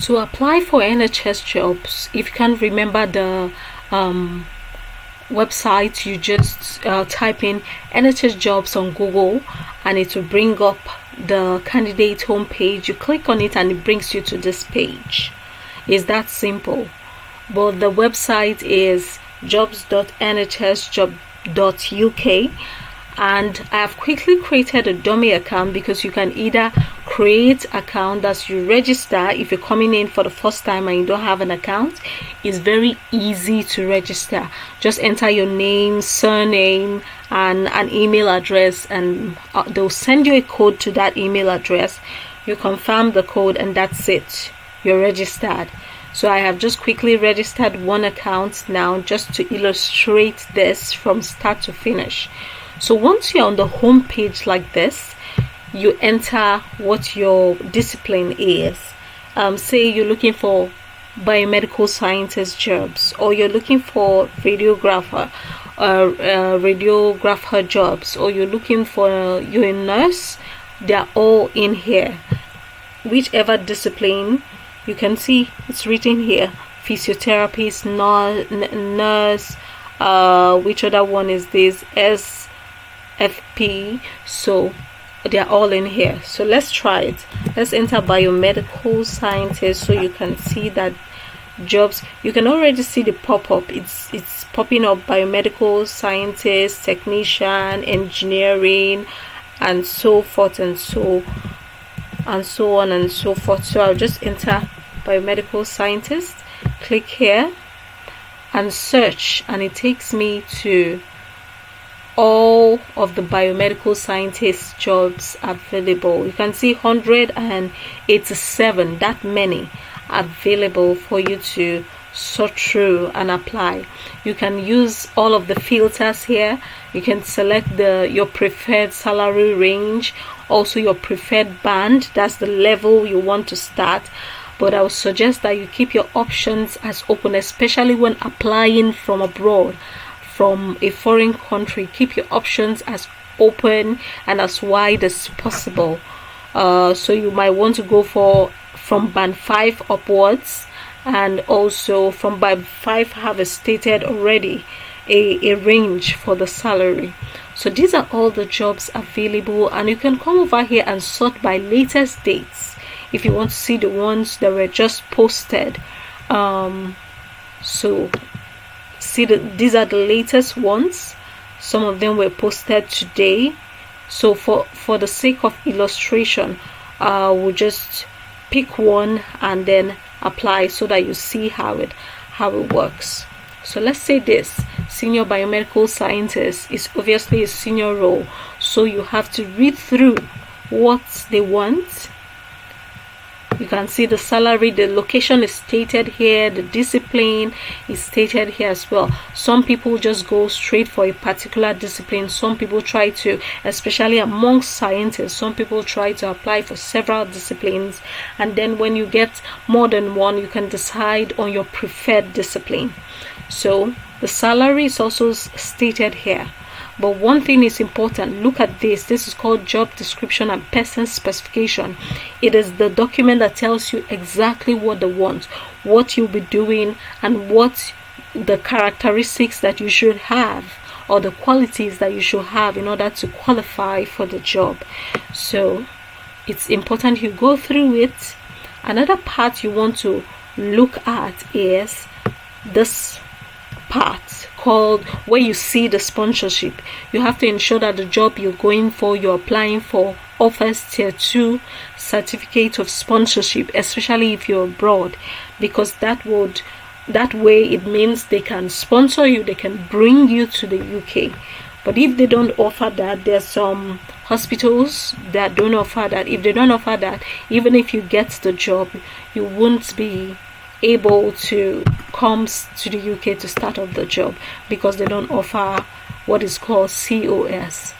To apply for NHS jobs, if you can't remember the website, you just type in NHS jobs on Google and it will bring up the candidate homepage. You click on it and it brings you to this page. It's that simple. But the website is jobs.nhsjob.uk, and I have quickly created a dummy account because you can either create account as you register. If you're coming in for the first time and you don't have an account, it's very easy to register. Just enter your name, surname, and an email address, and they'll send you a code to that email address. You confirm the code and that's it, you're registered. So I have just quickly registered one account now just to illustrate this from start to finish. So once you're on the home page like this, you enter what your discipline is. Say you're looking for biomedical scientist jobs, or you're looking for radiographer jobs, or you're looking for you're a nurse. They're all in here. Whichever discipline, you can see it's written here: physiotherapist, nurse. Which other one is this? SFP. So they're all in here. So let's try it. Let's enter biomedical scientist so you can see that jobs. You can already see the pop-up. It's popping up: biomedical scientist, technician, engineering, and so forth and so on and so forth. So I'll just enter biomedical scientist, click here and search, and it takes me to all of the biomedical scientist jobs available. You can see 187, that many available for you to sort through and apply. You can use all of the filters here. You can select your preferred salary range, also your preferred band, that's the level you want to start. But I would suggest that you keep your options as open, especially when applying from abroad, from a foreign country. Keep your options as open and as wide as possible. So you might want to go from band 5 upwards, and also from band 5 have a stated already a range for the salary. So these are all the jobs available, and you can come over here and sort by latest dates if you want to see the ones that were just posted. So see these are the latest ones. Some of them were posted today. So for the sake of illustration, we'll just pick one and then apply so that you see how it works. So let's say this senior biomedical scientist is obviously a senior role, so you have to read through what they want. You can see the salary, the location is stated here, the discipline is stated here as well. Some people just go straight for a particular discipline. Some people try to, especially amongst scientists, some people try to apply for several disciplines, and then when you get more than one, you can decide on your preferred discipline. So the salary is also stated here. But one thing is important. Look at this. This is called job description and person specification. It is the document that tells you exactly what they want, what you'll be doing, and what the characteristics that you should have, or the qualities that you should have in order to qualify for the job. So it's important you go through it. Another part you want to look at is this part called where you see the sponsorship. You have to ensure that the job you're going for, you're applying for, offers tier 2 certificate of sponsorship, especially if you're abroad, because that way it means they can sponsor you, they can bring you to the UK. But if they don't offer that, there's some hospitals that don't offer that. If they don't offer that, even if you get the job, you won't be able to come to the UK to start off the job, because they don't offer what is called COS.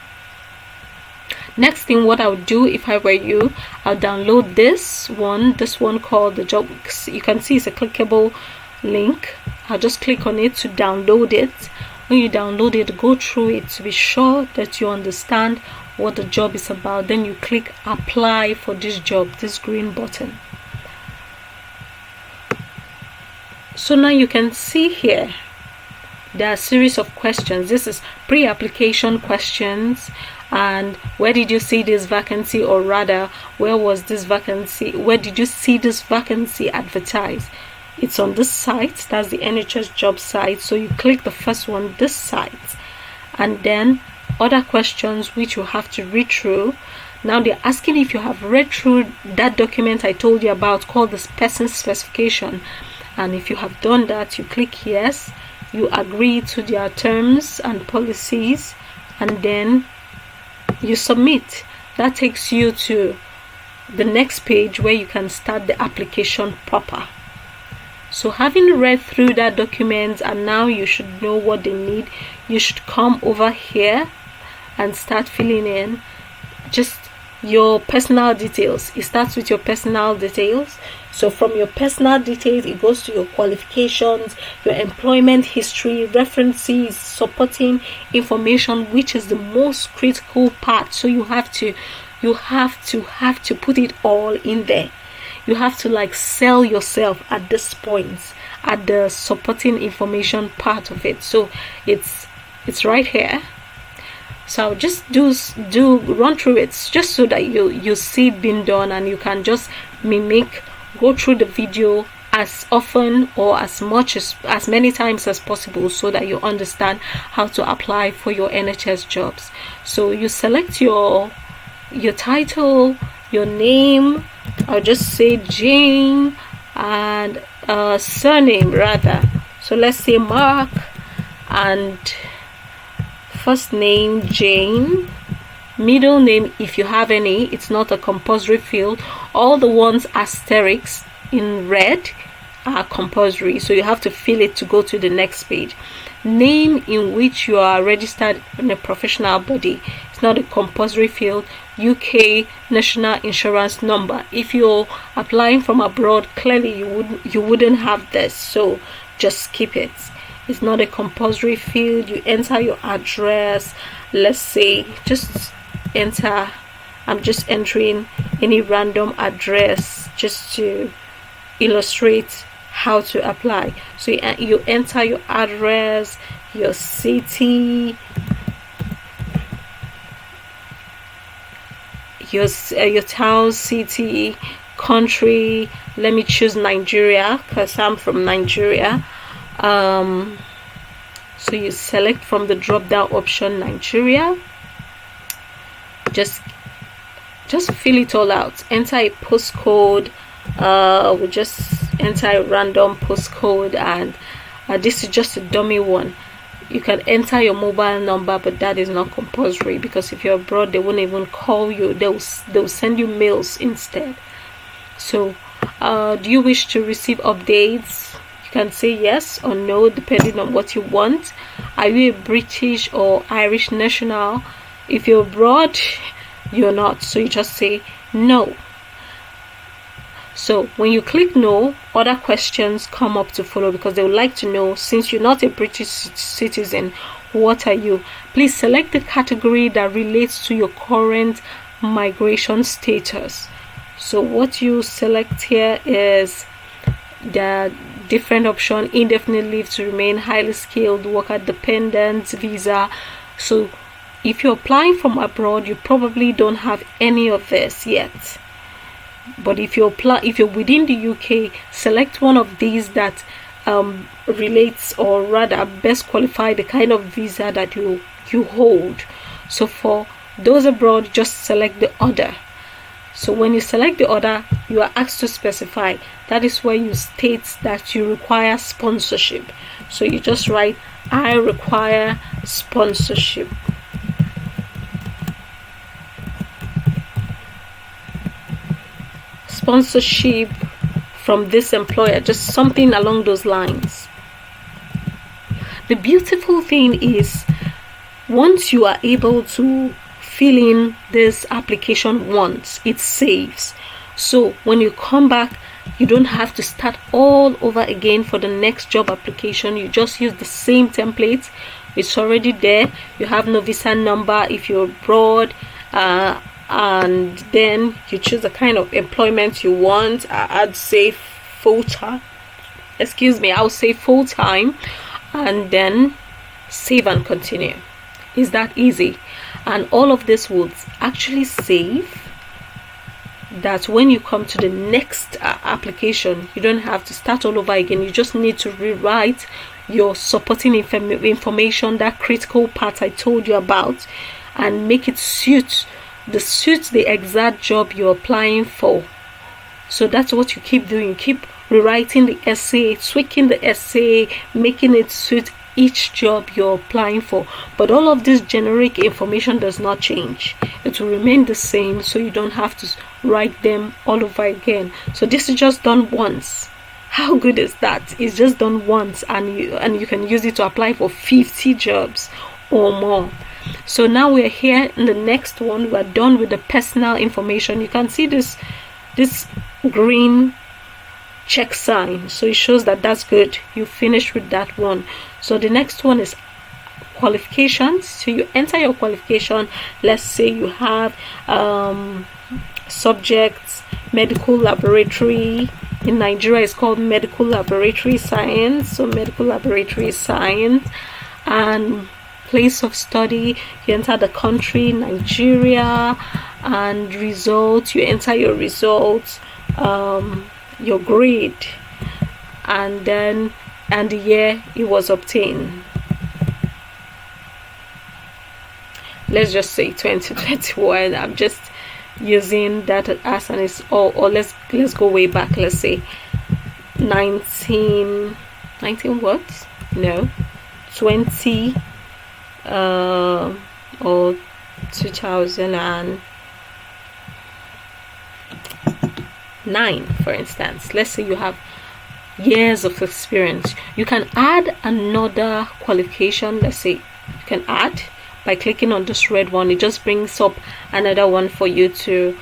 Next thing, what I would do if I were you, I'll download this one called the job. You can see it's a clickable link. I'll just click on it to download it. When you download it, go through it to be sure that you understand what the job is about. Then you click apply for this job, this green button. So now you can see here there are a series of questions. This is pre-application questions, and where did you see this vacancy, or rather, where was this vacancy, where did you see this vacancy advertised? It's on this site, that's the NHS job site. So you click the first one, this site, and then other questions which you have to read through. Now they're asking if you have read through that document I told you about called the person specification, and if you have done that, you click yes, you agree to their terms and policies, and then you submit. That takes you to the next page where you can start the application proper. So having read through that document, and now you should know what they need, you should come over here and start filling in just your personal details. It starts with your personal details. So from your personal details, it goes to your qualifications, your employment history, references, supporting information, which is the most critical part. So you have to put it all in there. You have to like sell yourself at this point, at the supporting information part of it. So it's right here. So I'll just do run through it just so that you see it being done, and you can just go through the video as often or as many times as possible, so that you understand how to apply for your NHS jobs. So you select your title, your name. I'll just say Jane, and surname rather. So let's say Mark, and first name Jane, middle name if you have any. It's not a compulsory field. All the ones asterisks in red are compulsory, so you have to fill it to go to the next page. Name in which you are registered in a professional body. It's not a compulsory field. UK national insurance number. If you're applying from abroad, clearly you wouldn't have this, so just skip it. It's not a compulsory field. You enter your address. Let's say just enter, I'm just entering any random address just to illustrate how to apply. So you enter your address, your city, your town, city, country. Let me choose Nigeria because I'm from Nigeria. So you select from the drop down option Nigeria. Just fill it all out. Enter a postcode. We'll just enter a random postcode, and this is just a dummy one. You can enter your mobile number, but that is not compulsory, because if you're abroad, they won't even call you. They'll send you mails instead. So do you wish to receive updates? You can say yes or no depending on what you want. Are you a British or Irish national? If you're abroad, you're not, so you just say no. So when you click no, other questions come up to follow, because they would like to know, since you're not a British citizen, what are you? Please select the category that relates to your current migration status. So what you select here is the different option: indefinite leave to remain, highly skilled worker, dependent visa. So if you're applying from abroad, you probably don't have any of this yet. But if you're within the UK, select one of these that relates, or rather best qualify the kind of visa that you hold. So for those abroad, just select the other. So when you select the other, you are asked to specify. That is where you state that you require sponsorship. So you just write, I require sponsorship. Sponsorship from this employer, just something along those lines. The beautiful thing is, once you are able to fill in this application once, it saves. So when you come back, you don't have to start all over again for the next job application. You just use the same template. It's already there. You have no visa number if you're abroad, and then you choose the kind of employment you want. I'd say full-time I'll say full-time, and then save and continue. It's that easy. And all of this would actually save that when you come to the next application, you don't have to start all over again. You just need to rewrite your supporting information, that critical part I told you about, and make it suit the exact job you're applying for. So that's what you keep doing. You keep rewriting the essay, tweaking the essay, making it suit each job you're applying for. But all of this generic information does not change. It will remain the same, so you don't have to write them all over again. So this is just done once. How good is that? It's just done once, and you can use it to apply for 50 jobs or more. So now we're here in the next one. We're done with the personal information. You can see this green check sign, so it shows that that's good. You finished with that one. So the next one is qualifications. So you enter your qualification. Let's say you have subjects medical laboratory. In Nigeria it's called medical laboratory science. So medical laboratory science. And place of study, you enter the country, Nigeria, and results, you enter your results, your grade, and the year it was obtained. Let's just say 2021. I'm just using that as an is, or let's go way back. Let's say 19 what? No, 20 or 2009, for instance. Let's say you have years of experience. You can add another qualification. Let's say you can add by clicking on this red one. It just brings up another one for you to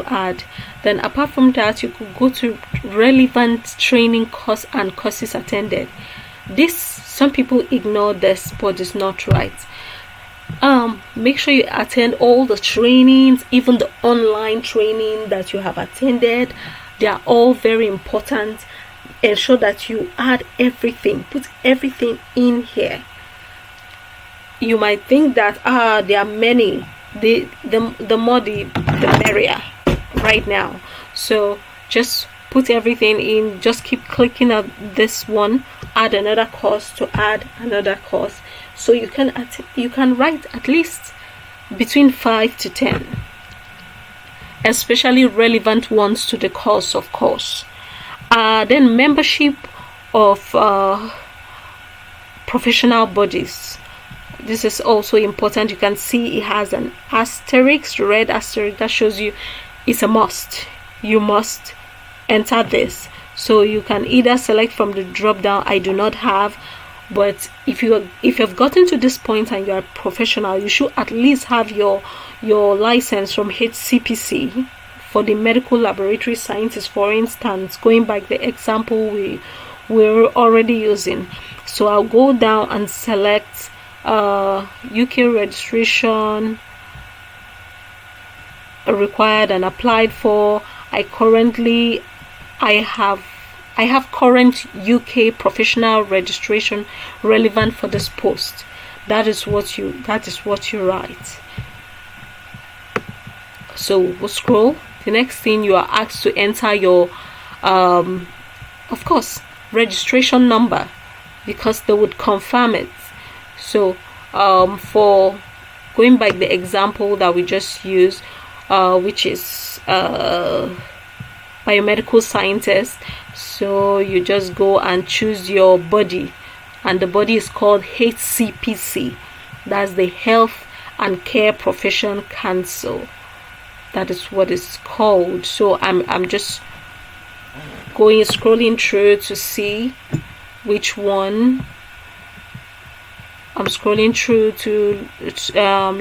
add. Then apart from that, you could go to relevant training course and courses attended. Some people ignore this, but it's not right. Make sure you attend all the trainings, even the online training that you have attended. They are all very important. Ensure that you add everything, put everything in here. You might think that there are many, the more the merrier right now. So just put everything in. Just keep clicking on this one, add another course, to add another course. So you can write at least between 5 to 10, especially relevant ones to the course, of course. Then membership of professional bodies. This is also important. You can see it has an asterisk, red asterisk, that shows you it's a must. You must enter this. So you can either select from the drop down. I do not have, but if you've gotten to this point and you are a professional, you should at least have your license from HCPC for the medical laboratory scientists, for instance, going back the example we're already using. So I'll go down and select UK registration required and applied for. I have current UK professional registration relevant for this post. That is what you write. So we'll scroll. The next thing, you are asked to enter your of course registration number, because they would confirm it. So for going by the example that we just used, which is biomedical scientists, so you just go and choose your body, and the body is called HCPC. That's the Health and Care Profession Council. That is what it's called. So I'm just scrolling through to see which one. I'm scrolling through to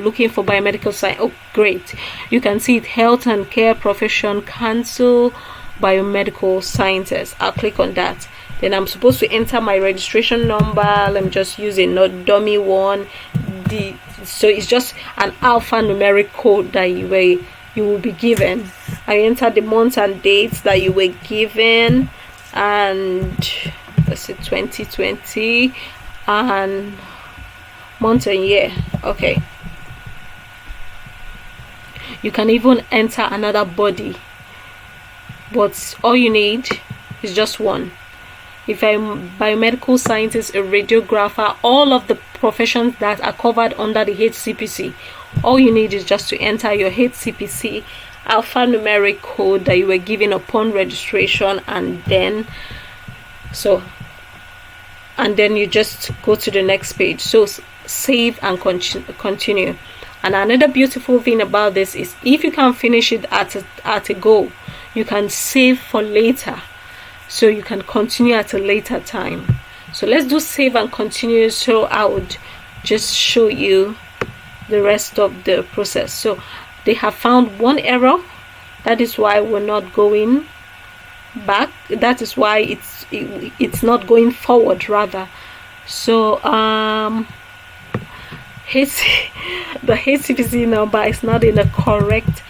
looking for biomedical science. Oh, great. You can see it, Health and Care Profession Council, Biomedical Scientists. I'll click on that. Then I'm supposed to enter my registration number. Let me just use a not dummy one. So it's just an alphanumeric code that you will be given. I enter the months and dates that you were given, and let's say 2020 and month and year. Okay, you can even enter another body, but all you need is just one. If I'm biomedical scientist, a radiographer, all of the professions that are covered under the HCPC, all you need is just to enter your HCPC alphanumeric code that you were given upon registration, and then you just go to the next page. So save and continue. And another beautiful thing about this is if you can finish it at a go, you can save for later, so you can continue at a later time. So let's do save and continue. So I would just show you the rest of the process. So they have found one error, that is why we're not going back, that is why it's not going forward rather. So the HCPC number is not in the correct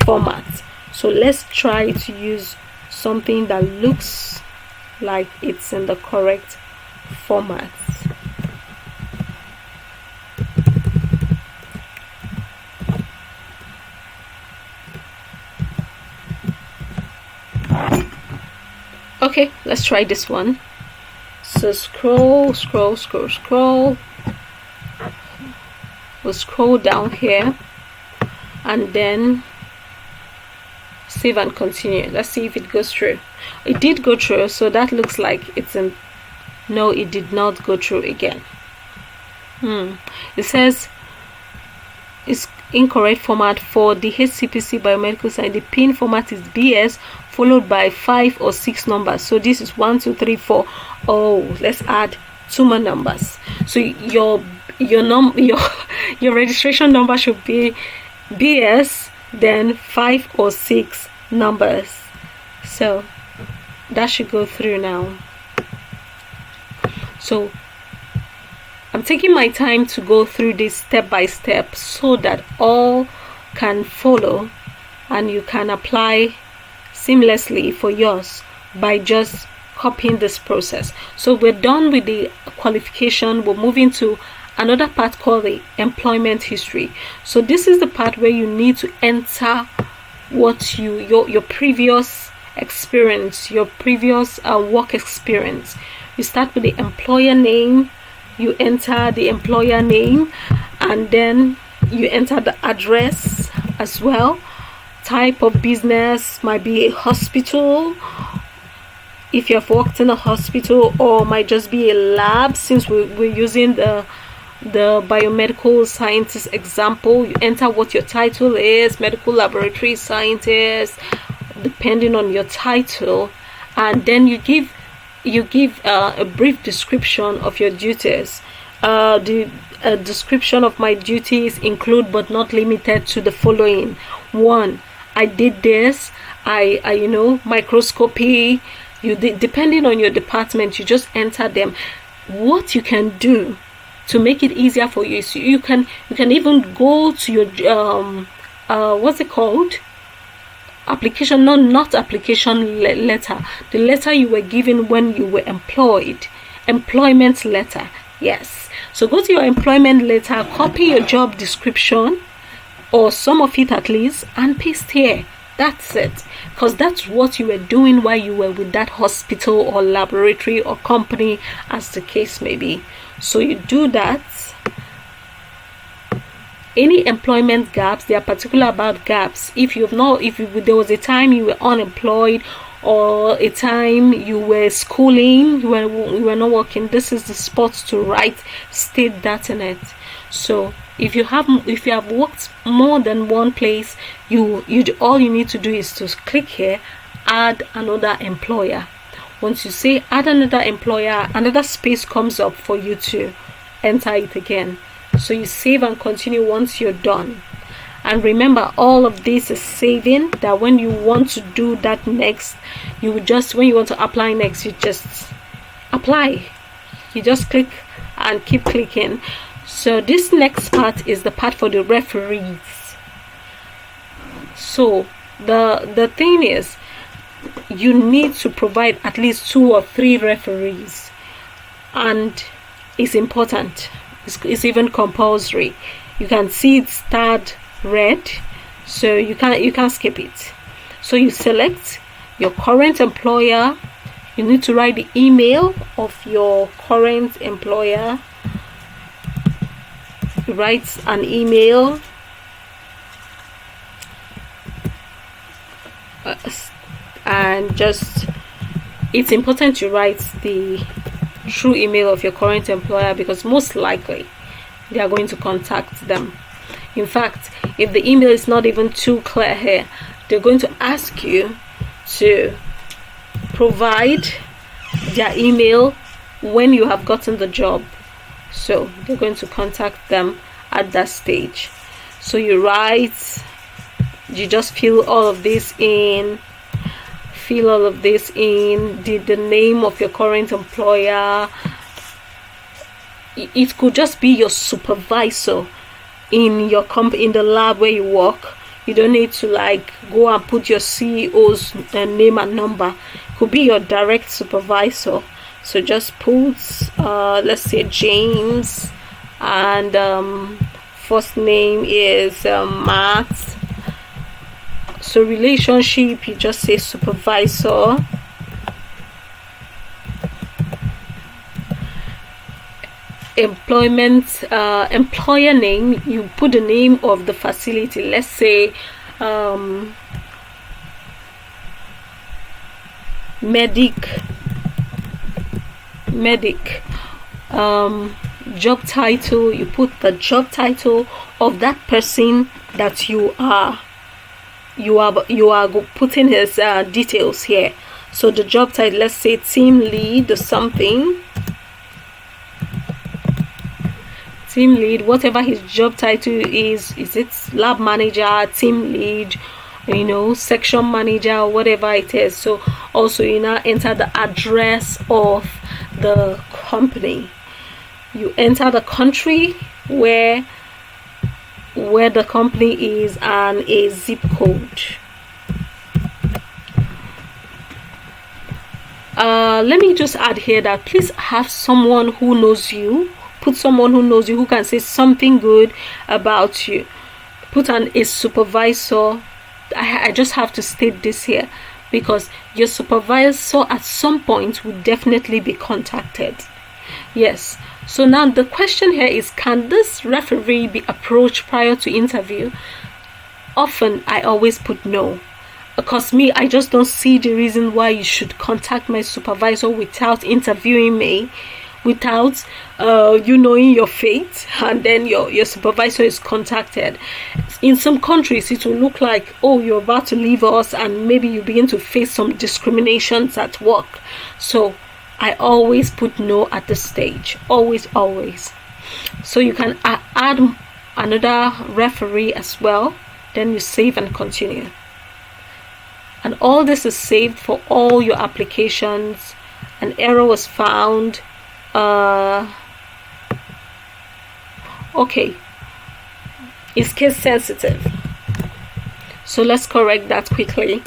format, so let's try to use something that looks like it's in the correct format. Okay, let's try this one. So scroll. We'll scroll down here and then save and continue. Let's see if it goes through. It did go through, so that looks like it's in. No, it did not go through again. It says it's incorrect format for the HCPC Biomedical Science. The PIN format is BS followed by 5 or 6 numbers. So this is 1, 2, 3, 4. Oh, let's add 2 more numbers. So your registration number should be BS, then 5 or 6 numbers. So that should go through now. So I'm taking my time to go through this step by step so that all can follow and you can apply seamlessly for yours by just copying this process. So we're done with the qualification. We're moving to another part called the employment history. So this is the part where you need to enter what your previous experience, your previous work experience. You start with the employer name. You enter the employer name, and then you enter the address as well. Type of business might be a hospital if you have worked in a hospital, or might just be a lab. Since we're using the biomedical scientist example, you enter what your title is, medical laboratory scientist, depending on your title, and then you give a brief description of your duties. The description of my duties include but not limited to the following. 1, I did this. I microscopy. Depending on your department, you just enter them. What you can do to make it easier for you is you can even go to your what's it called? Application, not application letter, the letter you were given when you were employed, employment letter. Yes, so go to your employment letter, copy your job description or some of it at least, and paste here. That's it, because that's what you were doing while you were with that hospital or laboratory or company, as the case may be. So you do that. Any employment gaps, they are particular about gaps. If there was a time you were unemployed, or a time you were schooling, you were not working, this is the spot to write, state that in it. So if you have worked more than one place, all you need to do is to click here, add another employer. Once you say add another employer, another space comes up for you to enter it again. So you save and continue once you're done. And remember, all of this is saving, that when you want to do that next, when you want to apply next, you just apply. You just click and keep clicking. So this next part is the part for the referees. So the thing is, you need to provide at least 2 or 3 referees. and it's important. It's even compulsory. You can see it starred red, so you can't skip it. So you select your current employer. You need to write the email of your current employer. You write an email, and just, it's important you write the true email of your current employer, because most likely they are going to contact them. In fact, if the email is not even too clear here, they're going to ask you to provide their email when you have gotten the job. So they're going to contact them at that stage. So you just fill all of this in. The name of your current employer. It could just be your supervisor in your in the lab where you work. You don't need to go and put your CEO's name and number. It could be your direct supervisor. So just put let's say James, and first name is Matt. So relationship, you just say supervisor. Employment, employer name, you put the name of the facility. Let's say medic. Job title, you put the job title of that person that you are putting his details here. So the job title, let's say team lead or something. Team lead, whatever his job title is it lab manager, team lead, section manager, whatever it is. So also you now enter the address of the company. You enter the country where the company is and a zip code. Let me just add here that please have someone who knows you. Put someone who knows you, who can say something good about you. Put a supervisor. I just have to state this here, because your supervisor at some point will definitely be contacted. Yes. So now the question here is, can this referee be approached prior to interview? Often I always put no, because I just don't see the reason why you should contact my supervisor without interviewing me, without you knowing your fate, and then your supervisor is contacted. In some countries it will look like, oh, you're about to leave us, and maybe you begin to face some discriminations at work. So I always put no at this stage. Always. So you can add another referee as well. Then you save and continue. And all this is saved for all your applications. An error was found. Okay. It's case sensitive. So let's correct that quickly.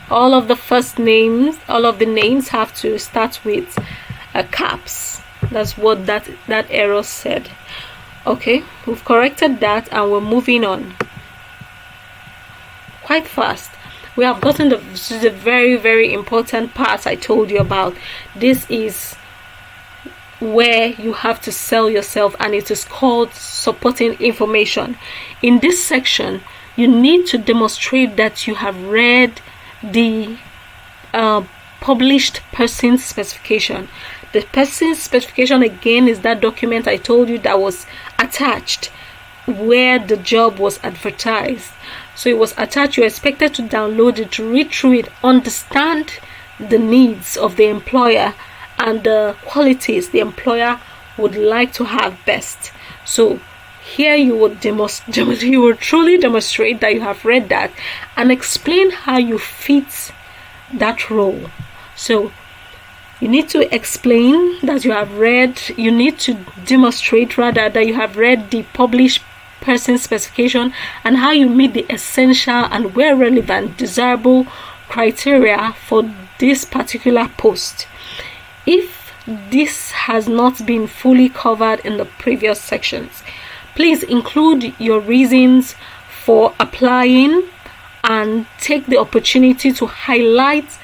All of the names have to start with caps. That's what that error said. Okay, we've corrected that and we're moving on quite fast. We have gotten this is a very, very important part I told you about. This is where you have to sell yourself, and it is called supporting information. In this section, you need to demonstrate that you have read the published person specification. The person specification, again, is that document I told you that was attached where the job was advertised. So it was attached. You're expected to download it, to read through it, understand the needs of the employer and the qualities the employer would like to have best. So here you would truly demonstrate that you have read that and explain how you fit that role. So you need to explain that you have read, you need to demonstrate rather that you have read the published person specification and how you meet the essential and where relevant desirable criteria for this particular post. If this has not been fully covered in the previous sections. Please include your reasons for applying and take the opportunity to highlight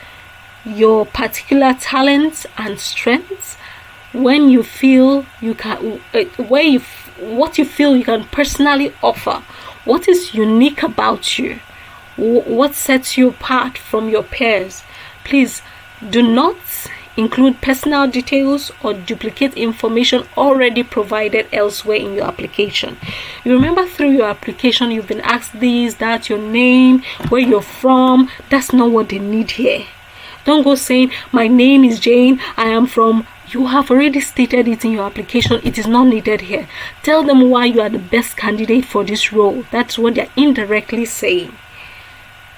your particular talents and strengths when you feel you can, what you feel you can personally offer, what is unique about you, what sets you apart from your peers. Please do not include personal details or duplicate information already provided elsewhere in your application. You remember through your application you've been asked this, that, your name, where you're from. That's not what they need here. Don't go saying, my name is Jane, I am from. You have already stated it in your application. It is not needed here. Tell them why you are the best candidate for this role. That's what they're indirectly saying.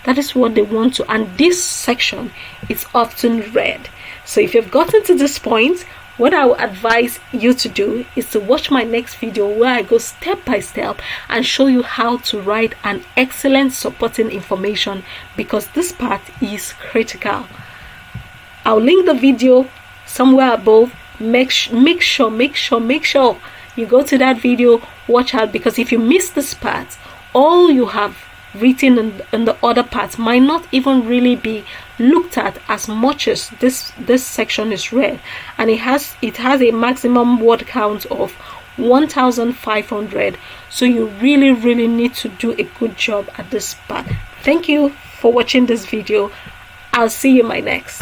That is what they want to. And this section is often read. So if you've gotten to this point, what I would advise you to do is to watch my next video where I go step by step and show you how to write an excellent supporting information, because this part is critical. I'll link the video somewhere above. Make sure you go to that video, watch out, because if you miss this part, all you have written in the other parts might not even really be looked at as much as this section is read, and it has a maximum word count of 1,500. So you really need to do a good job at this part. Thank you for watching this video. I'll see you in my next.